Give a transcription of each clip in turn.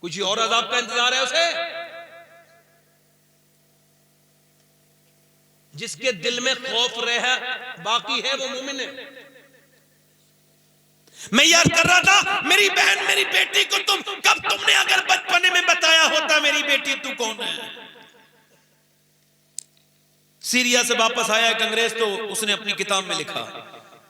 कुछ और अजाब का इंतजार है उसे। जिसके दिल में खौफ रहा बाकी है वो मोमिन है। मैं याद कर रहा था, मेरी बहन मेरी बेटी को तुमने अगर बचपने में बताया होता मेरी बेटी तू कौन है। सीरिया से वापस आया एक अंग्रेज, तो उसने अपनी किताब में लिखा,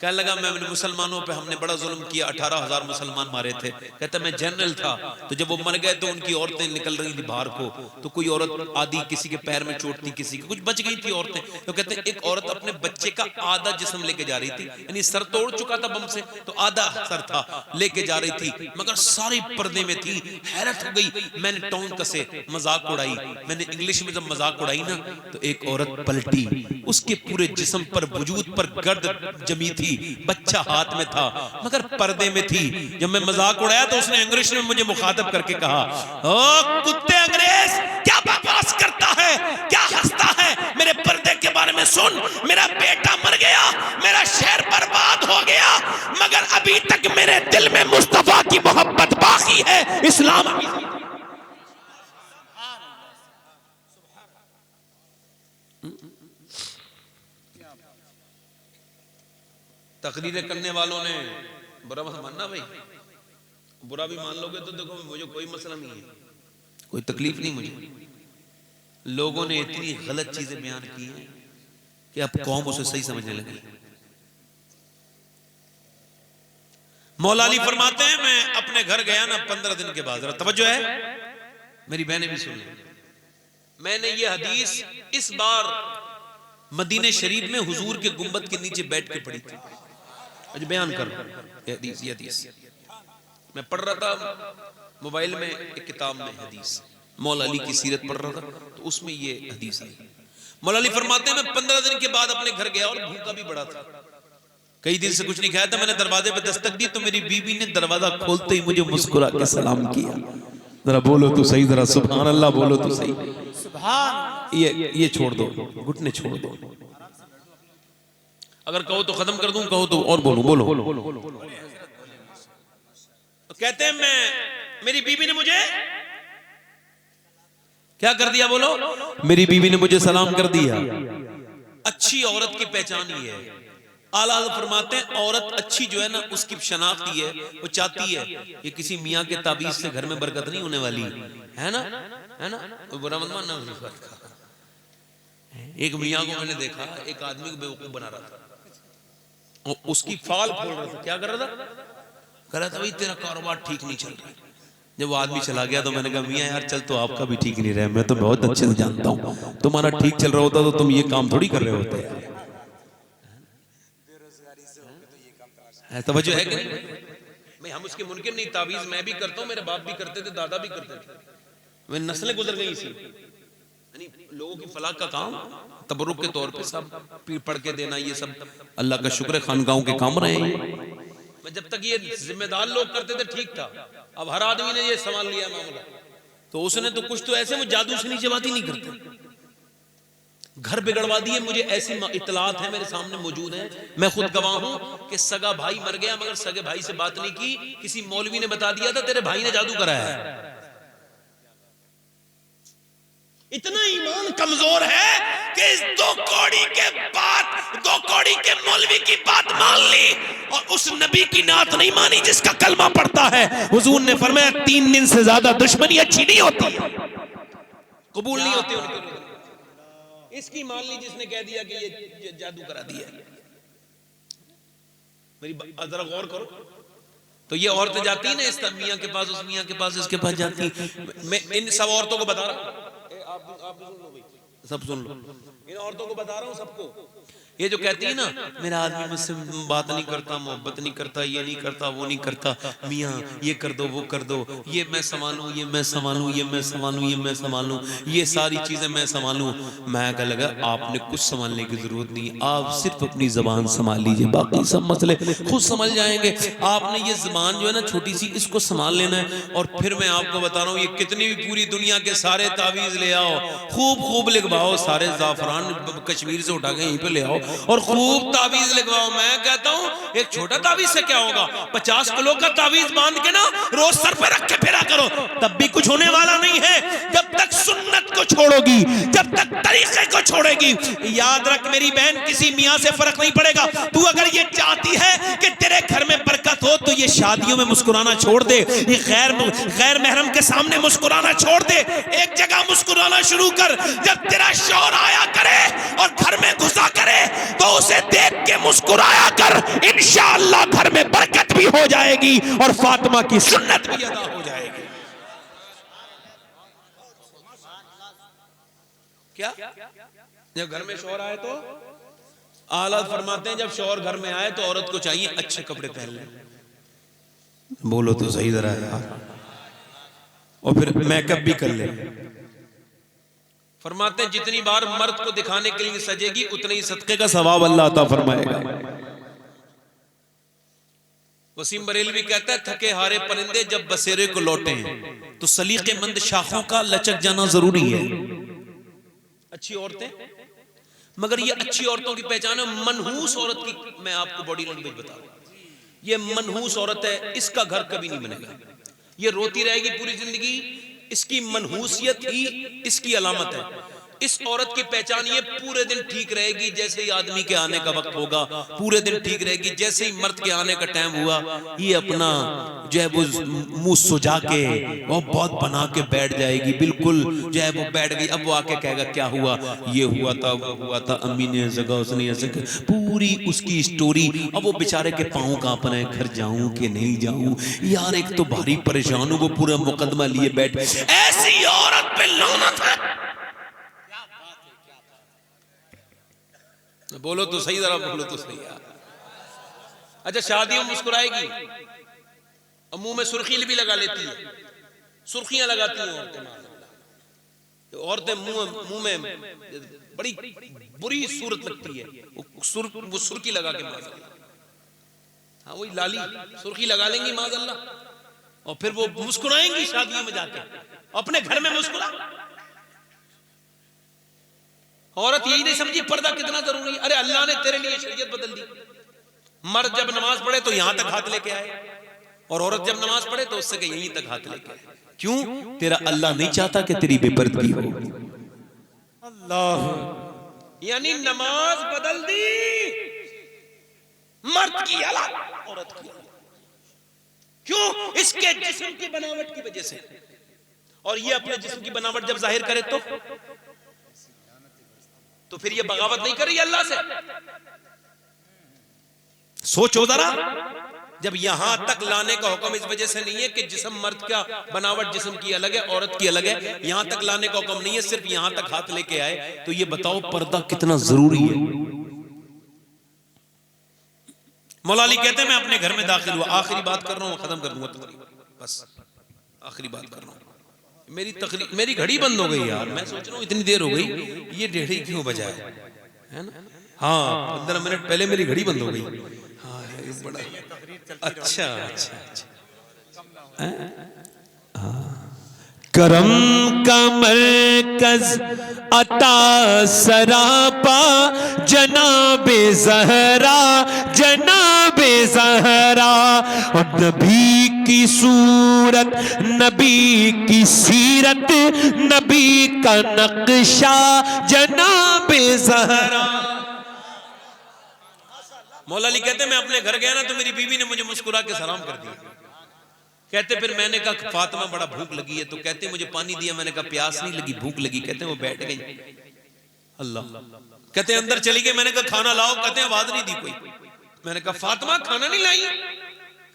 कहने लगा मैंने मुसलमानों पे हमने बड़ा जुल्म किया, 18,000 मुसलमान मारे थे। कहता मैं जनरल था, तो जब वो मर गए तो उनकी औरतें निकल रही थी बाहर को, तो कोई औरत आदि किसी के पैर में चोट थी, किसी की कुछ बच गई थी औरतें। तो कहते एक औरत अपने बच्चे का आधा जिस्म लेके जा रही थी, यानी सर तोड़ चुका था बम से, तो आधा सर था, लेके जा रही थी, मगर सारे पर्दे में थी। हैरत हो गई, मैंने टोन कसे, मजाक उड़ाई। मैंने इंग्लिश में जब मजाक उड़ाई ना, तो एक औरत पलटी, उसके पूरे जिस्म पर वजूद पर गर्द जमी थी, बच्चा हाथ में था मगर पर्दे में थी। जब मैं मजाक उड़ाया तो उसने अंग्रेजी में मुझे मुखातब करके कहा, ओ कुत्ते अंग्रेज, क्या बकवास करता है, क्या हंसता है, मेरे पर्दे के बारे में सुन। मेरा बेटा मर गया, मेरा शहर बर्बाद हो गया, मगर अभी तक मेरे दिल में मुस्तफा की मोहब्बत बाकी है, इस्लाम। तकरीरें करने वालों ने बुरा मत मानना भाई, बुरा भी मान लोगे तो देखो मुझे कोई मसला नहीं है, कोई तकलीफ नहीं मुझे। लोगों ने इतनी गलत चीजें बयान की हैं कि अब कौम उसे सही समझने लगी। मौला अली फरमाते हैं, मैं अपने घर गया ना 15 दिन के बाद, तवज्जो है मेरी बहनें भी सुन, मैंने ये हदीस इस बार मदीने शरीफ में हुजूर के गुंबद के नीचे बैठ के पढ़ी थी। आज बयान कर ये हदीस मैं पढ़ रहा था मोबाइल में, एक किताब में हदीस मौला अली की सीरत पढ़ रहा था, तो उसमें ये हदीस आई। मौला अली फरमाते हैं, मैं 15 दिन के बाद अपने घर गया और भूखा भी बड़ा था, कई दिन से कुछ नहीं खाया था। मैंने दरवाजे पे दस्तक दी तो मेरी बीबी ने दरवाजा खोलते ही मुझे मुस्कुरा के सलाम किया। जरा बोलो तो सही, जरा सुभान अल्लाह बोलो तो सही। सुभान, ये छोड़ दो, घुटने छोड़ दो, अगर कहो तो खत्म कर दूं, कहो तो और बोलो बोलो। तो कहते हैं मेरी बीबी ने मुझे क्या कर दिया, बोलो। मेरी बीवी ने मुझे सलाम कर दिया। अच्छी औरत की पहचान ही है, आला फरमाते हैं औरत अच्छी जो है ना उसकी शनाख्त ही है, वो चाहती है ये किसी मियाँ के ताबीज से घर में बरकत नहीं होने वाली है ना, है ना, तो बुरा मत मानना मेरी बात का। एक मियाँ को मैंने देखा, एक आदमी को बेवकूफ बना रहा था, उसकी फाल खोल रहा था। क्या कर रहा था? कह रहा था भाई तेरा कारोबार ठीक नहीं चल रहा। जब वो आदमी चला गया तो मैंने कहा मियाँ यार चल, तो आपका भी ठीक नहीं रहा, मैं तो बहुत अच्छे से जानता हूँ, तुम्हारा ठीक चल रहा होता तो तुम ये काम थोड़ी कर रहे होते। तवज्जो है कि नहीं भाई, हम उसके मुनकिर नहीं, तावीज मैं भी करता हूँ, मेरे बाप भी करते थे, दादा भी करते थे, वे नस्लें गुजर गई इसी। यानी लोगों की फलाह का काम तबरुक के तौर पे सब पढ़ के देना, ये सब अल्लाह का शुक्र है खानगाहों के काम रहे हैं। जब तक ये जिम्मेदार लोग करते थे ठीक था, अब हर आदमी ने ये संभाल लिया मामला, तो उसने तो कुछ तो ऐसे वो जादू से नीचे बात ही नहीं करते, घर बिगड़वा दिए। मुझे ऐसी इतलात है मेरे सामने मौजूद है, मैं खुद गवाह हूं कि सगा भाई मर गया मगर सगे भाई से बात नहीं की, किसी मौलवी ने बता दिया था तेरे भाई ने जादू कराया है। इतना ईमान कमजोर है कि इस दो कौड़ी के मौलवी की बात मान ली और उस नबी की नात नहीं मानी जिसका कलमा पढ़ता है। हुजूर ने फरमाया 3 दिन से ज्यादा दुश्मनी अच्छी नहीं होती, कबूल नहीं होती उनके। इसकी मान ली जिसने कह दिया कि ये जादू करा दिया। मेरी जरा गौर करो, तो ये औरतें जाती है ना इस मियाँ के पास, उस मियाँ के पास, इसके पास जाती। मैं इन सब औरतों को बता रहा हूँ, आप सुन लो भाई, सब सुन लो, इन औरतों को बता रहा हूँ सबको। ये जो कहती है ना मेरा आदमी मुझसे बात नहीं करता, मोहब्बत नहीं करता, ये नहीं करता, वो नहीं करता, मियाँ ये कर दो वो कर दो, ये मैं संभालूं, ये मैं संभालूं, ये मैं संभालूं, ये मैं संभालूं, ये सारी चीजें मैं संभालूं। मैं कह लगा आपने कुछ संभालने की जरूरत नहीं, आप सिर्फ अपनी जबान संभाल लीजिए, बाकी सब मसले खुद समझ जाएंगे। आपने ये जबान जो है ना छोटी सी, इसको संभाल लेना है। और फिर मैं आपको बता रहा हूँ, ये कितनी भी पूरी दुनिया के सारे तावीज ले आओ, खूब खूब लिखवाओ, सारे जाफरान कश्मीर से उठा के यहीं पे ले आओ और खूब तावीज लिखवाओ। मैं कहता हूँ एक छोटा तावीज से क्या होगा, 50 किलो का तावीज बांध के ना रोज सर पे रख के फेरा करो, तब भी कुछ होने वाला नहीं है। जब तक सुन्नत को छोड़ोगी, जब तक तरीके को छोड़ेगी, याद रख मेरी बहन, किसी मियाँ से फर्क नहीं पड़ेगा। तू अगर ये चाहती है कि तेरे घर में बरकत हो तो ये शादियों में मुस्कुराना छोड़ दे, ये गैर महरम के सामने मुस्कुराना छोड़ दे। एक जगह मुस्कुराना शुरू कर। जब तेरा शौहर आया करे और घर में घुसा करे तो उसे देख के मुस्कुराया कर। इंशाअल्लाह घर में बरकत भी हो जाएगी और फातिमा की सुन्नत भी अदा हो जाएगी। क्या जब घर में शौहर आए तो आला फरमाते हैं, जब शौहर घर में आए तो औरत को चाहिए अच्छे कपड़े पहन ले। बोलो तो सही जरा यार। और फिर मेकअप भी कर ले। फरमाते हैं जितनी बार मर्द को दिखाने के लिए सजेगी उतने ही सदके का सवाब अल्लाह अता फरमाएगा। वसीम बरेलवी कहता है, थके हारे परिंदे जब बसेरे को लौटे तो सलीकेमंद शाखों का लचक जाना जरूरी है। अच्छी औरतें, मगर ये अच्छी औरतों की पहचान है मनहूस औरत की। मैं आपको बॉडी लैंग्वेज बता रहा हूं, ये मनहूस औरत है, इसका घर कभी नहीं बनेगा। ये रोती रहेगी पूरी जिंदगी, इसकी मनहूसियत ही इसकी अलामत है। इस औरत की पहचान ये पूरे दिन ठीक रहेगी जैसे ही आदमी के आने का वक्त होगा, पूरे दिन ठीक रहेगी। जैसे ही मर्द के आने का टाइम हुआ ये अपना जो है वो मुंह सुजा के वो बहुत बना के बैठ जाएगी, बिल्कुल जो है वो बैठ गई। अब वो आके कहेगा क्या हुआ, ये हुआ था, वो हुआ था, अम्मी ने ऐसा कहा, उसने ऐसा कहा, पूरी उसकी स्टोरी। अब वो बेचारे के पाँव कांप रहे हैं, घर जाऊं कि नहीं जाऊं यार, एक तो भारी परेशान हूं, वो पूरा मुकदमा लिए बैठ। ऐसी औरत पे लानत है। बोलो तो सही, जरा बोलो तो सही यार। अच्छा, शादियों में मुस्कुराएगी और मुंह में सुर्खी भी लगा लेती है, सुर्खियां लगाती हैं औरतें। औरतें मुंह में बड़ी बुरी सूरत लगती है, वो सुर्खी लगा के माज़अल्लाह, हाँ वही लाली सुर्खी लगा लेंगी माज़अल्लाह, और फिर वो मुस्कुराएंगी शादियों में जाके, अपने घर में मुस्कुरा। औरत यही नहीं समझी पर्दा कितना जरूरी है। अरे अल्लाह ने तेरे लिए शरीयत बदल दी। मर्द जब नमाज पढ़े तो यहां तक हाथ लेके आए, और औरत जब नमाज पढ़े तो उससे यहीं तक हाथ लेके आए। क्यों? तेरा अल्लाह नहीं चाहता कि तेरी बेपर्दगी हो। अल्लाह, यानी नमाज बदल दी, मर्द की अलग, औरत की अलग। क्यों? इसके जिस्म की बनावट की वजह से। और ये अपने जिस्म की बनावट जब जाहिर करे तो फिर ये बगावत नहीं कर रही अल्लाह से। सोचो जरा, जब यहां तक लाने का हुक्म इस वजह से नहीं है कि जिस्म मर्द का बनावट जिस्म की अलग है, औरत की अलग है, यहां तक लाने का हुक्म नहीं है, सिर्फ यहां तक हाथ लेके आए, तो ये बताओ पर्दा कितना जरूरी है। मौला अली कहते हैं मैं अपने घर में दाखिल हुआ, आखिरी बात कर रहा हूं, खत्म कर दूंगा तकरीबन, बस आखिरी बात कर रहा हूं। मेरी घड़ी बंद हो गई यार, मैं सोच रहा हूँ इतनी देर हो गई, ये डेढ़ी क्यों बजाए, है ना? हाँ 15 मिनट पहले मेरी घड़ी बंद हो गई। हाँ बड़ा अच्छा अच्छा अच्छा। करम का मरकज अता सरापा जनाबे ज़हरा, जनाबे ज़हरा, और नबी की सूरत, नबी की सीरत, नबी का नक्शा जनाबे ज़हरा। मौला अली कहते मैं अपने घर गया ना तो मेरी बीवी ने मुझे मुस्कुरा के सलाम कर दिया। कहते फिर मैंने कहा फातिमा बड़ा भूख लगी है, तो कहते मुझे पानी दिया, मैंने कहा प्यास नहीं लगी, भूख लगी। कहते वो बैठ गई। अल्लाह, कहते अंदर चली गई, मैंने कहा खाना लाओ, कहते आवाज नहीं दी कोई। मैंने कहा फातिमा खाना नहीं लाई?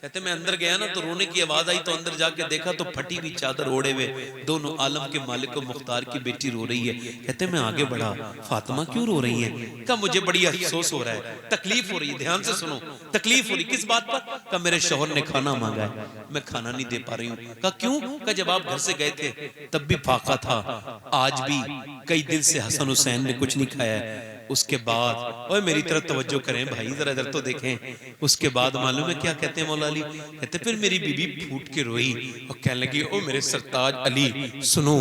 कहते मैं अंदर गया ना तो रोने की आवाज आई, तो अंदर जाके देखा तो फटी हुई चादर ओढ़े हुए दोनों आलम के मालिक मुख्तार की बेटी रो रही है। कहते मैं आगे बढ़ा, फातिमा क्यों रो रही है? कहा मुझे बड़ी अफसोस हो रहा है, तकलीफ हो रही है। ध्यान से सुनो, तकलीफ हो रही किस बात पर? कहा मेरे शौहर ने खाना मांगा है, मैं खाना नहीं दे पा रही हूँ। कहा क्यों? कहा जब आप घर से गए थे तब भी फाका था, आज भी कई दिन से हसन हुसैन ने कुछ नहीं खाया है, उसके बाद ओए मेरी तरफ तवज्जो करें भाई, जरा इधर तो देखें। उसके बाद मालूम है क्या कहते हैं मौला अली? कहते फिर मेरी बीबी फूट के रोई और कहने लगी, ओ मेरे सरताज अली सुनो,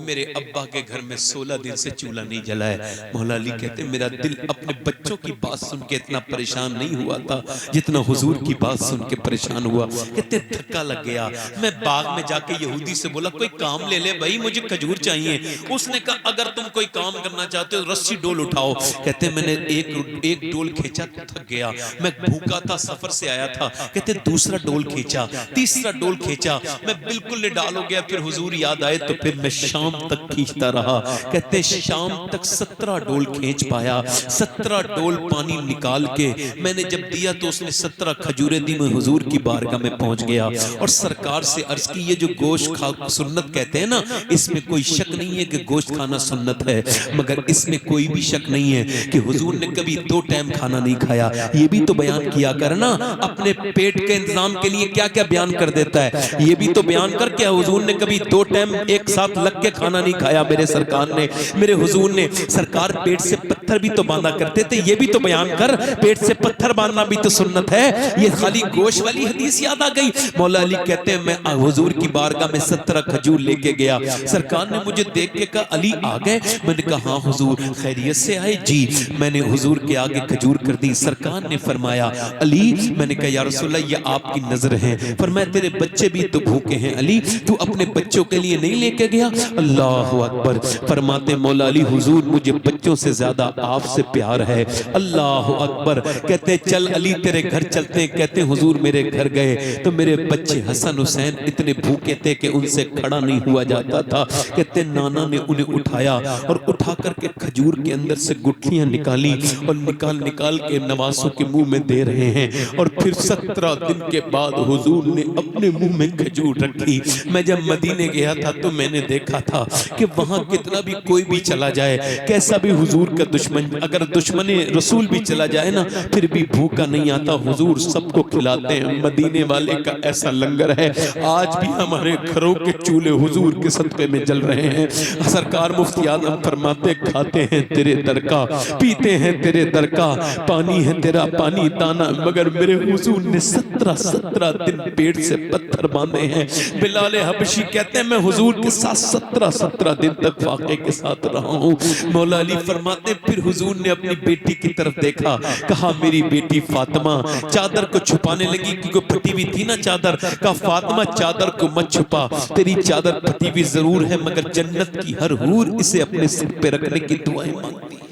मेरे अब्बा के घर में 16 दिन से चूल्हा नहीं जला है। मौला अली कहते मेरा दिल अपने बच्चों की बात सुन के इतना परेशान नहीं हुआ था जितना हुजूर की बात सुन के परेशान हुआ। कहते धक्का लग गया, मैं बाग में जाके यहूदी से बोला कोई काम ले ले भाई, मुझे खजूर चाहिए। उसने कहा अगर तुम कोई काम करना चाहते हो रस्सी डोल उठाओ। कहते मैंने एक डोल खींचा तो थक गया, मैं भूखा था, सफर से आया था। कहते दूसरा डोल खींचा, तीसरा डोल खींचा, मैं बिल्कुल निडाल हो गया। फिर हुजूर याद आए तो फिर मैं शाम तक खींचता रहा। कहते शाम तक 17 डोल खींच पाया। 17 डोल पानी निकाल के मैंने जब दिया तो उसने 17 खजूरें दी। मैं हुजूर की बारगाह में पहुंच गया और सरकार से अर्ज की, ये जो गोश्त खा सुन्नत कहते हैं ना, इसमें कोई शक नहीं है कि गोश्त खाना सुन्नत है, मगर इसमें कोई भी शक नहीं है कि हुजूर ने कभी 2 टाइम खाना नहीं खाया। ये भी तो बयान किया कर ना, अपने पेट के इंतजाम के लिए क्या क्या बयान कर देता है, ये भी तो बयान कर क्या हुजूर ने कभी 2 टाइम एक साथ लग के खाना नहीं खाया। मेरे सरकार ने, मेरे हुजूर ने, सरकार पेट से पत्थर भी तो बांधा करते थे, ये भी तो बयान कर, पेट से पत्थर बांधना भी तो सुन्नत है। ये खाली गोश्त वाली हदीस याद आ गई। मौला अली कहते हैं मैं हुजूर की बारगाह में 17 खजूर लेके गया। सरकार ने मुझे देख के कहा अली आ गए? मैंने कहा हाँ हुजूर, खैरियत से आए? जी। मैंने हुजूर के आगे खजूर कर दी। सरकार ने फरमाया अली, मैंने कहा या रसूलल्लाह ये आपकी नजर है। फरमाया तेरे बच्चे भी तो भूखे हैं अली, तू अपने बच्चों के लिए नहीं लेके गया? अल्लाह अकबर। फरमाते मौला अली हुजूर मुझे बच्चों से ज्यादा आपसे प्यार है। अल्लाह अकबर। कहते चल अली तेरे घर चलते हैं। कहते हुजूर मेरे घर गए तो मेरे बच्चे हसन हुसैन इतने भूखे थे कि उनसे खड़ा नहीं हुआ जाता था। कहते नाना ने उन्हें उठाया और उठा करके खजूर के अंदर से गुठलियां निकाली और निकाल के नवासों के मुंह में दे रहे हैं। और फिर 17 दिन के बाद हुजूर ने अपने मुंह में खजूर रखी। मैं जब मदीने गया था तो मैंने देखा था कि वहां कितना भी कोई भी चला जाए, कैसा भी हुजूर का दुश्मन, अगर दुश्मन रसूल भी चला जाए ना, फिर भी भूखा नहीं आता, हुजूर सबको खिलाते हैं। मदीने वाले का ऐसा लंगर है, आज भी हमारे घरों के चूल्हे हुजूर के सदक़े में जल रहे हैं। सरकार मुफ्ती आज़म फरमाते खाते हैं तेरे दर का, पीते हैं तेरे दर का, पानी है तेरा पानी दाना, मगर मेरे हुजूर ने 17 दिन पेट से पत्थर बांधे हैं। बिलाल हबशी कहते हैं मैं हुजूर के साथ 17 दिन तक वाक़े के साथ रहा हूँ। मौला अली फरमाते फिर हुजूर ने अपनी बेटी की तरफ देखा, कहा मेरी बेटी फातिमा चादर को छुपाने लगी क्योंकि फटी हुई थी ना चादर। कहा फातिमा चादर को मत छुपा, तेरी चादर फटी हुई जरूर है मगर जन्नत की हर हूर इसे अपने सिर पे रखने की दुआएं मांगती है,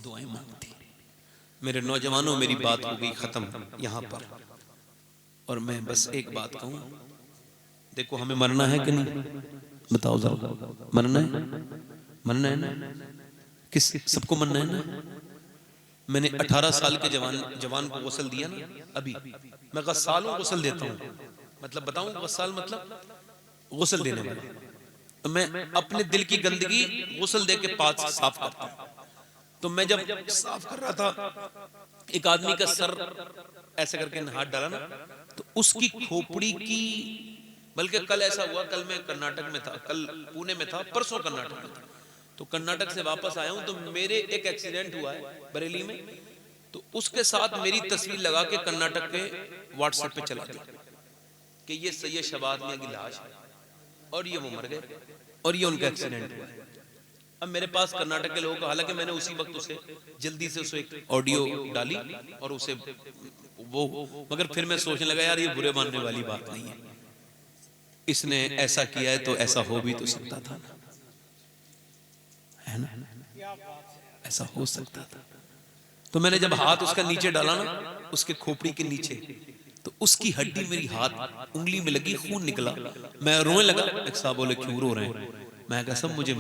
दुआएं मांगती है। मेरे नौजवानों मेरी बात हो गई खत्म यहां पर, और मैं बस एक बात कहूं, देखो हमें मरना है कि नहीं? बताओ जरा, मरना है? मरना है ना? किस सबको मरना है ना? मैंने 18 साल के जवान को गुस्ल दिया ना, अभी मैं गस्सालों को गुस्ल देता हूँ, मतलब बताऊं गस्साल मतलब गुस्ल देने वाला। तो मैं अपने दिल की गंदगी गुस्ल दे के पास साफ करता हूँ। तो मैं जब साफ कर रहा था, एक आदमी का सर ऐसे करके हाथ डाला ना, तो उसकी खोपड़ी की, बल्कि कल ऐसा हुआ, कल मैं कर्नाटक में था, कल पुणे में था, परसों कर्नाटक में था, तो कर्नाटक से वापस आया हूं तो मेरे एक एक्सीडेंट हुआ है बरेली में, तो उसके साथ मेरी तस्वीर लगा के कर्नाटक के व्हाट्सएप पे चला दी कि ये सैयद शबाद मियां की लाश है और ये वो मर गए और ये उनका एक्सीडेंट हुआ है। अब मेरे पास कर्नाटक के लोगों का, हालांकि मैंने उसी वक्त उसे जल्दी से उसे एक ऑडियो डाली और उसे वो, मगर फिर मैं सोचने लगा यार ये बुरे मानने वाली बात नहीं है, इसने ऐसा किया है तो ऐसा हो भी तो सकता था ना, है ना, ऐसा हो सकता था। तो मैंने जब हाथ उसका नीचे डाला ना, उसके खोपड़ी के नीचे, तो उसकी हड्डी मेरी हाथ उंगली में लगी, खून निकला, मैं रोने लगा। एक साहब बोले क्यों रो रहे हैं? मैं कहा सब मुझे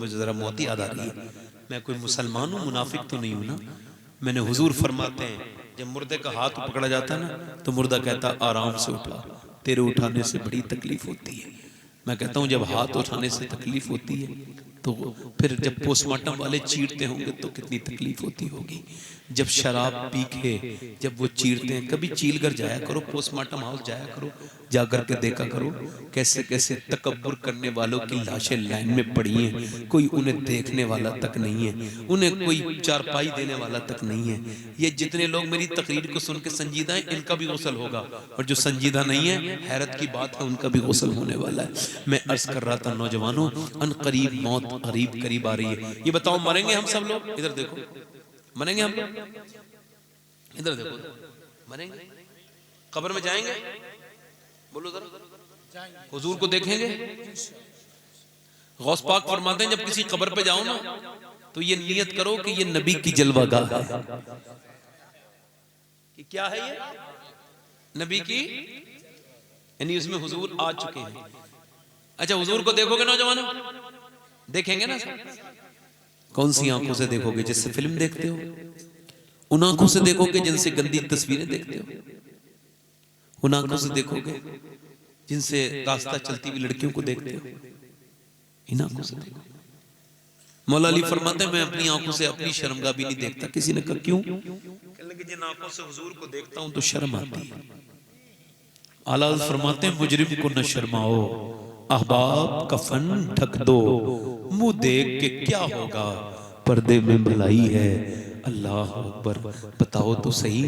जरा मौत याद आ रही है, मैं कोई मुसलमान हूँ, मुनाफिक तो नहीं हूँ ना। मैंने हुजूर फरमाते हैं जब मुर्दे का हाथ पकड़ा जाता है ना, तो मुर्दा कहता आराम से उठा, तेरे उठाने से बड़ी तकलीफ होती है। मैं कहता हूँ जब हाथ उठाने से तकलीफ होती है तो फिर जब पोस्टमार्टम वाले चीरते होंगे तो कितनी तकलीफ होती होगी। जब शराब पी के जब वो चीरते हैं, कभी चील कर जाया करो, पोस्टमार्टम हाउस जाया करो, जाकर के देखा करो कैसे कैसे तकब्बुर करने वालों की लाशें लाइन में पड़ी हैं, कोई उन्हें देखने वाला तक नहीं है, उन्हें कोई चारपाई देने वाला तक नहीं है। ये जितने लोग मेरी तकरीर को सुन के संजीदा हैं, इनका भी गौसल होगा, और जो संजीदा नहीं है, हैरत की बात है, उनका भी गौसल होने वाला है। मैं अर्ज कर रहा था नौजवानों, अनकरीब मौत करीब करीब आ रही है। ये बताओ मरेंगे हम सब लोग? इधर देखो, मरेंगे हम? इधर देखो, मरेंगे? कब्र में जाएंगे? बोलो जरा, हुजूर को देखेंगे? गौस पाक फरमाते हैं जब किसी कब्र पे जाओ ना तो ये नियत करो कि ये नबी की जलवागाह है। कि क्या है ये? नबी की, यानी उसमें हुजूर आ चुके हैं। अच्छा, हुजूर को देखोगे नौजवानों? देखेंगे ना? कौन सी आंखों से देखोगे? जिससे फिल्म देखते हो? उन आंखों से देखोगे जिनसे गंदी तस्वीरें देखते हो? उन आंखों से देखोगे जिनसे रास्ता चलती हुई लड़कियों को देखते हो? इन आंखों से देखो। मौला अली फरमाते हैं मैं अपनी आंखों से अपनी शर्मगाह भी नहीं देखता। किसी ने कहा क्यों? कहने लगे जिन आंखों से हुजूर को देखता हूं तो शर्म आती है। आला फरमाते हैं मुजरिम को न शर्माओ, अहबाब कफन ढक दो, मुंह देख के क्या होगा, पर्दे में भलाई है। अल्लाह अकबर। बताओ तो सही,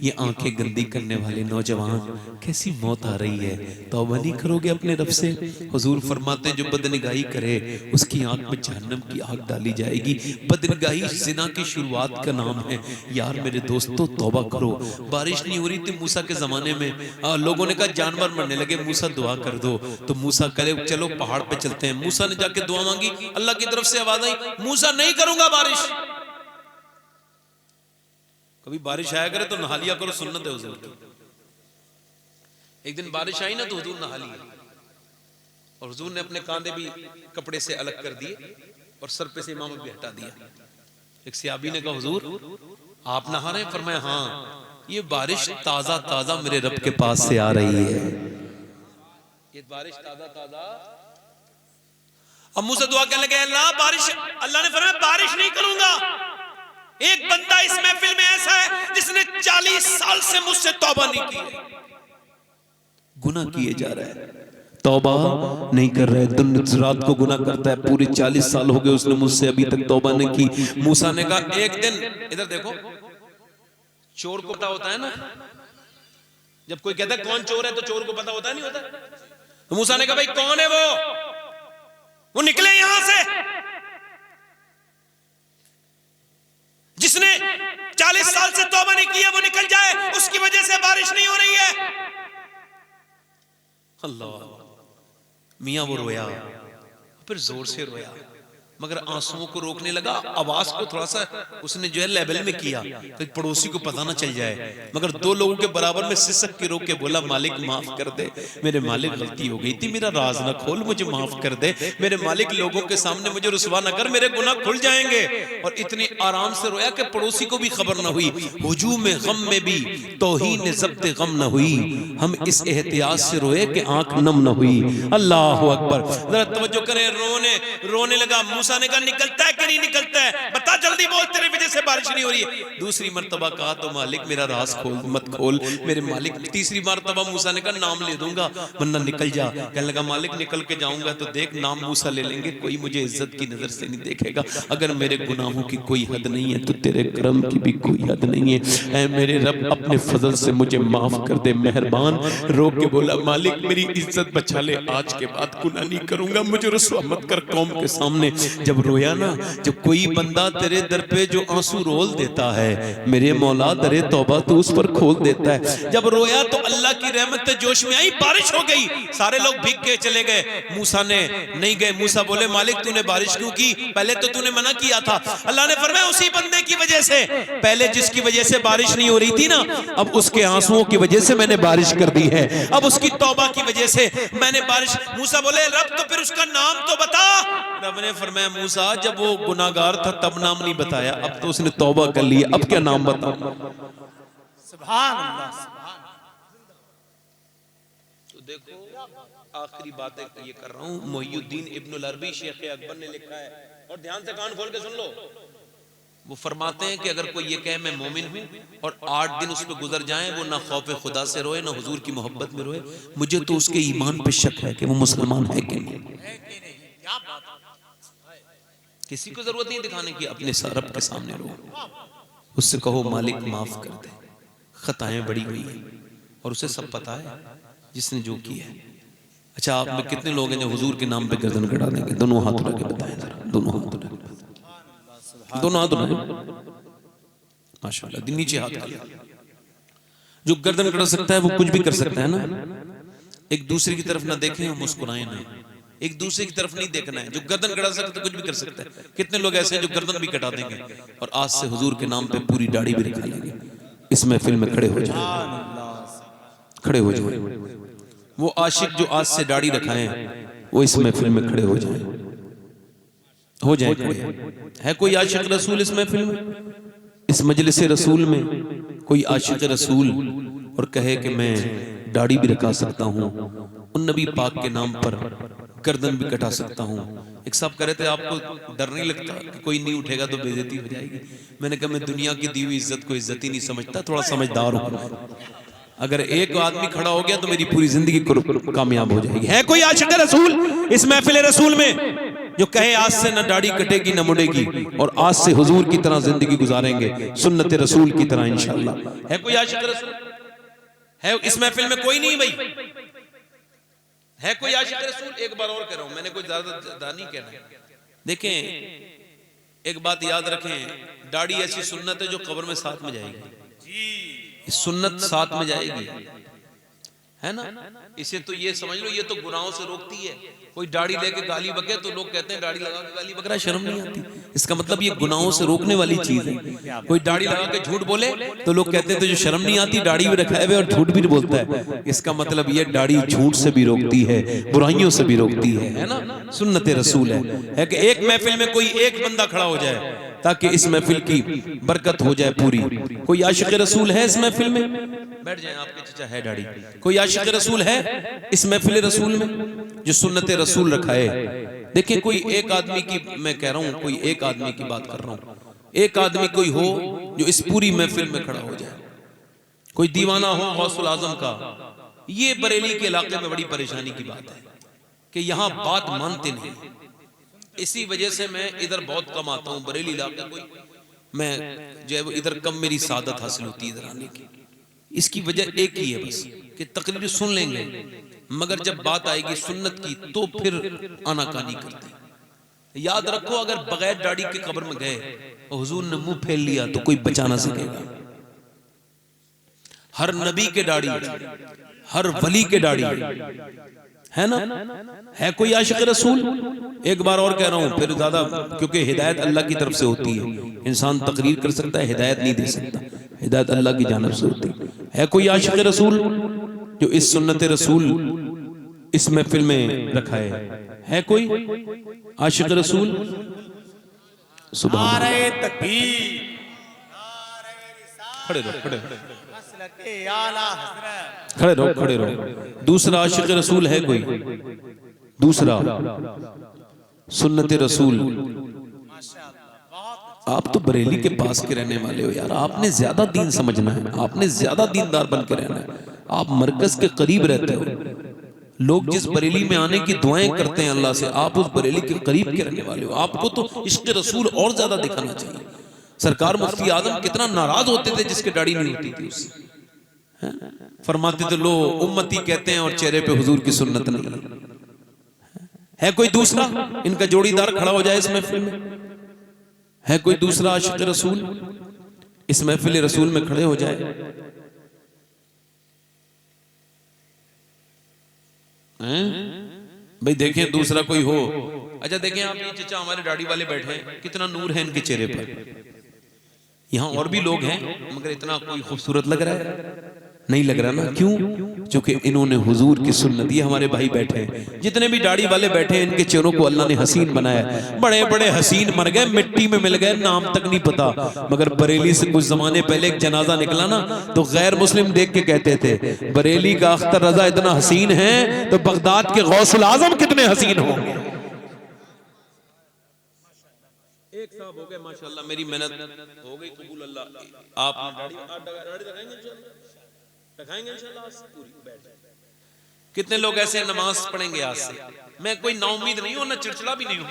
ये आंखें गंदी करने वाले नौजवान कैसी मौत आ रही है? तौबा नहीं करोगे अपने रब से? हुजूर फरमाते हैं जो बदनिगाही करे उसकी आंख में जहन्नम की आग डाली जाएगी। बदनिगाही ज़िना की शुरुआत का नाम है। यार मेरे दोस्तों, तौबा करो। बारिश नहीं हो रही थी मूसा के जमाने में, लोगों ने कहा जानवर मरने लगे, मूसा दुआ कर दो। तो मूसा कहे चलो पहाड़ पे चलते हैं। मूसा ने जाके दुआ मांगी, अल्लाह की तरफ से आवाज आई, मूसा नहीं करूंगा बारिश। कभी बारिश आया करे तो नहा लिया करो, सुन्नत है हुजूर की। एक दिन बारिश आई ना तो हुजूर नहा लिए, और हुजूर ने अपने कांधे भी कपड़े से अलग कर दिए और सर पे से इमामत भी हटा दिया। एक सहाबी ने कहा हुजूर आप नहा रहे हैं? फरमाया हाँ, ये बारिश ताजा ताजा मेरे रब के पास से आ रही है। ये बारिश ताजा ताजा। अब मुझसे दुआ करने लगे, अल्लाह बारिश। अल्लाह ने फरमाया बारिश नहीं करूंगा। एक बंदा इस महफिल में ऐसा है जिसने 40 साल से मुझसे तौबा नहीं की, गुनाह किए जा रहा है, तौबा नहीं कर रहा है, दिन रात को गुनाह करता है। पूरे 40 साल हो गए उसने मुझसे अभी तक तौबा नहीं की। मूसा ने कहा एक दिन, इधर देखो, चोर को पता होता है ना, जब कोई कहता है कौन चोर है तो चोर को पता होता नहीं होता। तो मूसा ने कहा भाई कौन है वो निकले यहां से। जिसने 40 साल से तौबा नहीं किया वो निकल जाए, उसकी वजह से बारिश नहीं हो रही है। अल्लाह। मियां वो रोया, फिर जोर से रोया, मगर आंसुओं को रोकने लगा। आवाज को थोड़ा सा उसने जो है लेवल में किया तो पड़ोसी को पता ना चल जाए, मगर 2 लोगों के बराबर में सिसक के रोक के बोला मालिक माफ कर दे, मेरे मालिक गलती हो गई थी, मेरा राज ना खोल, मुझे माफ कर दे मेरे मालिक, लोगों के सामने मुझे रुसवा ना कर, मेरे गुनाह खुल जाएंगे। और इतनी आराम से रोया कि पड़ोसी को भी खबर ना हुई। हुजूम गम में भी तौहीन ज़ब्त गम न हुई, हम इस एहतियात से रोए कि आंख नम न हुई। अल्लाह अकबर। जरा तवज्जो करें, रोने लगा। मूसा ने कहा निकलता है कि नहीं निकलता है, बता जल्दी बोल, तेरी वजह से बारिश नहीं हो रही है। दूसरी मर्तबा कहा तो मालिक मेरा राज खोल, मत खोल मेरे मालिक। तीसरी मर्तबा मूसा ने कहा नाम ले दूंगा वरना निकल जा। कहने लगा मालिक निकल के जाऊंगा तो देख नाम मूसा ले लेंगे, कोई मुझे इज्जत की नजर से नहीं देखेगा। अगर मेरे गुनाहों की कोई हद नहीं है तो तेरे करम की भी कोई हद नहीं है। ऐ मेरे रब अपने फजल से मुझे माफ कर दे, मेहरबान। रो के बोला मालिक मेरी इज्जत बचा ले, आज के बाद गुनाह नहीं करूंगा, मुझे रुसवा मत कर कौम के सामने। जब रोया ना, जब कोई बंदा तेरे दर पे जो आंसू रोल देता है, मेरे मौला दरे तौबा तो उस पर खोल देता है। जब रोया तो अल्लाह की रहमत जोश में आई, बारिश हो गई, सारे लोग भीग के चले गए, मूसा ने नहीं गए। मूसा बोले मालिक तूने बारिश क्यों की? पहले तो तूने मना किया था। अल्लाह ने फरमाया उसी बंदे की वजह से, पहले जिसकी वजह से बारिश नहीं हो रही थी ना, अब उसके आंसुओं की वजह से मैंने बारिश कर दी है, अब उसकी तौबा की वजह से मैंने बारिश। मूसा बोले रब तो फिर उसका नाम तो बता। रब ने फरमाया मूसा जब वो गुनाहगार था तब नाम नहीं बताया, अब तो उसने तौबा कर ली, अब क्या नाम बताऊं? सुभान अल्लाह। तो देखो आखिरी बात ये कर रहा हूं, मोहिउद्दीन इब्नुल अरबी शेख अकबर ने लिखा है, और ध्यान से कान खोल के सुन लो। वो फरमाते हैं कि अगर कोई ये कहे मैं मोमिन हूं और 8 दिन उस पर गुजर जाएं, वो ना खौफ खुदा से रोए ना हुजूर की मोहब्बत में रोए, मुझे तो उसके ईमान पे शक है कि वो मुसलमान है कि नहीं। किसी को जरूरत नहीं दिखाने की, अपने रब के सामने रो, उससे कहो मालिक माफ कर दे, खताएं बड़ी हुई है और उसे सब पता है जिसने जो किया है। अच्छा, आप में कितने लोग हैं जो हुजूर के नाम पे गर्दन कटा देंगे? दोनों हाथ उठा के बताएं जरा, दोनों हाथ उठा के, दोनों हाथ उठाएं माशाल्लाह, दिन नीचे हाथ कर। जो गर्दन कटा सकता है वो कुछ भी कर सकता है ना। एक दूसरे की तरफ ना देखें और मुस्कुराएं ना, एक दूसरे की तरफ नहीं देखना है। जो गर्दन कटा सकता है कुछ भी कर सकता है। कितने लोग ऐसे हैं जो गर्दन भी कटा देंगे और आज से हुजूर के नाम पे पूरी दाढ़ी भी रखा लेंगे। इस महफिल में खड़े हो जाए, खड़े हो जाए। वो आशिक जो आज से दाढ़ी रखाएं वो इस महफिल में खड़े हो जाए, हो जाए खड़े। है कोई आशिक रसूल इस महफिल में, इस मजलिस रसूल में कोई आशिक रसूल और कहे कि मैं दाढ़ी भी रखा सकता हूँ, उन नबी पाक के नाम पर गर्दन भी कटा सकता हूँ। एक साहब कह रहे थे आपको डर नहीं लगता कि कोई नहीं उठेगा तो बेइज्जती हो जाएगी? मैंने कहा मैं दुनिया की दी हुई इज्जत को इज्जत ही नहीं समझता, थोड़ा समझदार हूँ। अगर एक आदमी खड़ा हो गया तो मेरी पूरी जिंदगी कामयाब हो जाएगी। है कोई आशिक रसूल इस महफिल रसूल में जो कहे आज से न दाढ़ी कटेगी न मुड़ेगी और आज से हुजूर की तरह जिंदगी गुजारेंगे, सुन्नत रसूल की तरह इंशाअल्लाह? है कोई आशिक रसूल? है इस महफिल में? कोई नहीं भाई। है कोई आशिक रसूल? एक बार और कह रहा हूं, मैंने कोई ज्यादा नहीं कहना। देखें एक बात याद रखें, दाढ़ी ऐसी सुन्नत है जो कब्र में साथ में जाएगी। सुन्नत साथ में जाएगी, है ना। इसे तो ये समझ लो, ये तो गुनाहों से रोकती है। कोई दाढ़ी लेके गाली बके तो लोग कहते हैं दाढ़ी लगा के गाली बक रहा है, शर्म नहीं आती? इसका मतलब ये गुनाहों से रोकने वाली चीज है। कोई दाढ़ी लगा के झूठ बोले तो लोग कहते हैं तो जो शर्म नहीं आती, दाढ़ी भी रखा है और झूठ भी बोलता है। इसका मतलब ये दाढ़ी झूठ से भी रोकती है, बुराइयों से भी रोकती है ना। सुन्नत रसूल है कि एक महफिल में कोई एक बंदा खड़ा हो जाए ताकि इस महफिल की बरकत हो जाए पूरी। कोई आशिक रसूल है इस महफिल में? बैठ जाएं, आपके चचा है दाढ़ी। कोई आशिक रसूल है इस महफिल रसूल में जो सुन्नत रसूल रखाए? देखिए कोई एक आदमी की मैं कह रहा हूं, कोई एक आदमी की बात कर रहा हूं, एक आदमी कोई हो जो इस पूरी महफिल में खड़ा हो जाए। कोई दीवाना हो गौसुल आजम का। ये बरेली के इलाके में बड़ी परेशानी की बात है कि यहाँ बात मानते नहीं। इसी वजह से मैं इधर बहुत कम आता हूँ, बरेली इलाके कोई मैं जो है इधर कम मेरी सादत हासिल होती है इधर आने की। इसकी वजह एक ही है बस कि तकरीर सुन लेंगे मगर जब बात आएगी सुन्नत की तो फिर आनाकानी करते हैं। याद रखो अगर बगैर दाढ़ी के कब्र में गए और हुजूर ने मुंह फैल लिया तो कोई बचा ना सकेगा। हर नबी के दाढ़ी, हर वली के दाढ़ी है ना। है कोई आशिक रसूल? एक बार और कह रहा हूं फिर ज्यादा, क्योंकि हिदायत अल्लाह की तरफ से होती है। इंसान तकरीर कर सकता है, हिदायत नहीं दे सकता। हिदायत अल्लाह की जानिब से होती है। कोई आशिक रसूल जो इस सुन्नत रसूल इस महफिल में रखा है कोई आशिक रसूल? सुभान अल्लाह। खड़े रहो, खड़े खड़े रहो, खड़े रहो। दूसरा आशिक रसूल है कोई? दूसरा सुन्नत रसूल। आप तो बरेली के पास के रहने वाले हो यार, आपने ज्यादा दीन समझना है, आपने ज्यादा दीनदार बन के रहना है। आप मरकज के करीब रहते हो। लोग जिस बरेली में आने की दुआएं करते हैं अल्लाह से, आप उस बरेली के करीब के रहने वाले हो। आपको तो इश्क रसूल और ज्यादा दिखाना चाहिए। सरकार मुफ्ती आजम कितना नाराज होते थे जिसके दाढ़ी नहीं होती थी उससे। फरमाते थे लो उम्मती कहते हैं और चेहरे पे हुजूर की सुन्नत नहीं। है कोई दूसरा इनका जोड़ीदार खड़ा हो जाए इस महफिल में? है कोई दूसरा आशिक रसूल इस महफिल रसूल में खड़े हो जाए? भाई देखें दूसरा कोई हो। अच्छा देखें आप, ये चचा हमारे दाढ़ी वाले बैठे हैं, कितना नूर है इनके चेहरे पर। यहाँ और भी लोग हैं मगर इतना कोई खूबसूरत लग रहा है नहीं लग रहा ना, क्यों? क्योंकि इन्होंने हुजूर की सुन्नत, ये हमारे भाई बैठे हैं, जितने भी दाढ़ी वाले बैठे हैं, इनके चेहरों को अल्लाह ने हसीन बनाया। बड़े बड़े हसीन मर गए, मिट्टी में मिल गए, नाम तक नहीं पता। मगर बरेली से कुछ जमाने पहले एक जनाजा निकला ना, तो गैर मुस्लिम देख के कहते थे बरेली का अख्तर रजा इतना हसीन है तो बगदाद के गौसुल आजम कितने हसीन होंगे। एक साहब हो गए माशाल्लाह, मेरी मेहनत हो गई कबूल अल्लाह। आप दिखाएंगे इंशाल्लाह पूरी बैठ। कितने लोग ऐसे नमाज पढ़ेंगे आज से? मैं कोई नाउम्मीद नहीं हूं ना चिड़चिड़ा भी नहीं हूं,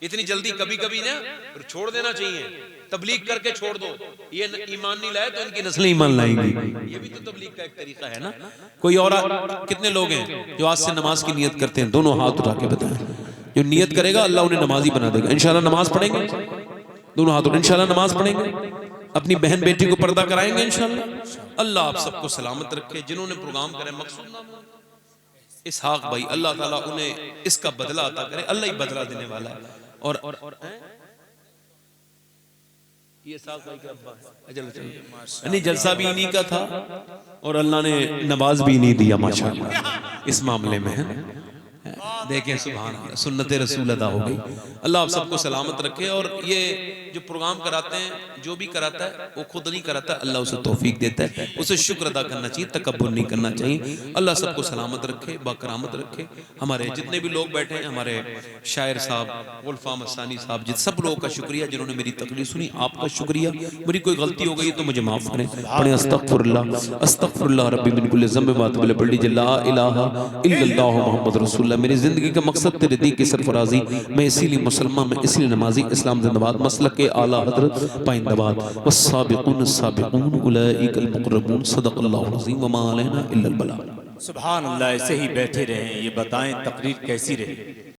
इतनी जल्दी कभी कभी ना छोड़ देना चाहिए। तबलीग करके छोड़ दो, ये ईमान नहीं लाए तो इनकी नस्लें ईमान लाएंगी, ये भी तो तबलीग का एक तरीका है ना। कोई और कितने लोग हैं जो आज से नमाज की नियत करते हैं? दोनों हाथ उठा के बताएं। जो नियत करेगा अल्लाह उन्हें नमाजी बना देगा इंशाल्लाह। नमाज पढ़ेंगे, दोनों हाथ उठा, इंशाल्लाह नमाज पढ़ेंगे, अपनी बहन बेटी को पर्दा कराएंगे इंशाल्लाह। अल्लाह आप सबको सलामत रखे। जिन्होंने प्रोग्राम करे मकसूद इसहाक भाई, अल्लाह ताला उन्हें इसका बदला अता करे, अल्लाह ही बदला देने वाला है। और ये इसहाक भाई का अब्बा है, नहीं जलसा भी इन्हीं का था और अल्लाह ने नवाज भी नहीं दिया माशाअल्लाह इस मामले में, है देखें सुभान अल्लाह, सुन्नत रसूल अदा हो गई। अल्लाह आप सबको सलामत रखे। और ये जो प्रोग्राम कराते हैं, जो भी कराता है वो खुद नहीं कराता, अल्लाह उसे तौफीक देता है, उसे शुक्र अदा करना चाहिए, तकब्बुर नहीं करना चाहिए। अल्लाह सबको सलामत रखे, बाकरामत रखे। हमारे जितने भी लोग बैठे हैं, हमारे शायर साहब, गुलफाम असानी साहब, जिन सब लोगों का शुक्रिया जिन्होंने मेरी तकरीर सुनी, आपका शुक्रिया। मेरी कोई गलती हो गई तो मुझे माफ करें, पढ़ें अस्तगफिरुल्लाह अस्तगफिरुल्लाह रब्बी मिन कुल्लि ज़ंब व अतूबु इलैह, पढ़ लीजिए ला इलाहा इल्लल्लाह मुहम्मद रसूलुल्लाह। मेरी जिंदगी का मकसद तेरे दी की सरफराजी, मैं इसीलिए मुसलमान, मैं इसलिए नमाजी, इस्लाम जिंदाबाद, मसलक के आला हजरत पाइंदाबाद। वस्साबिकून साबिकून उलाइकल मुक़र्रबून, सदक़ल्लाहुल अज़ीम व मा अलैना इल्लल बलाग। सुभान अल्लाह। ऐसे ही बैठे रहें, ये बताएं तकरीर कैसी रही।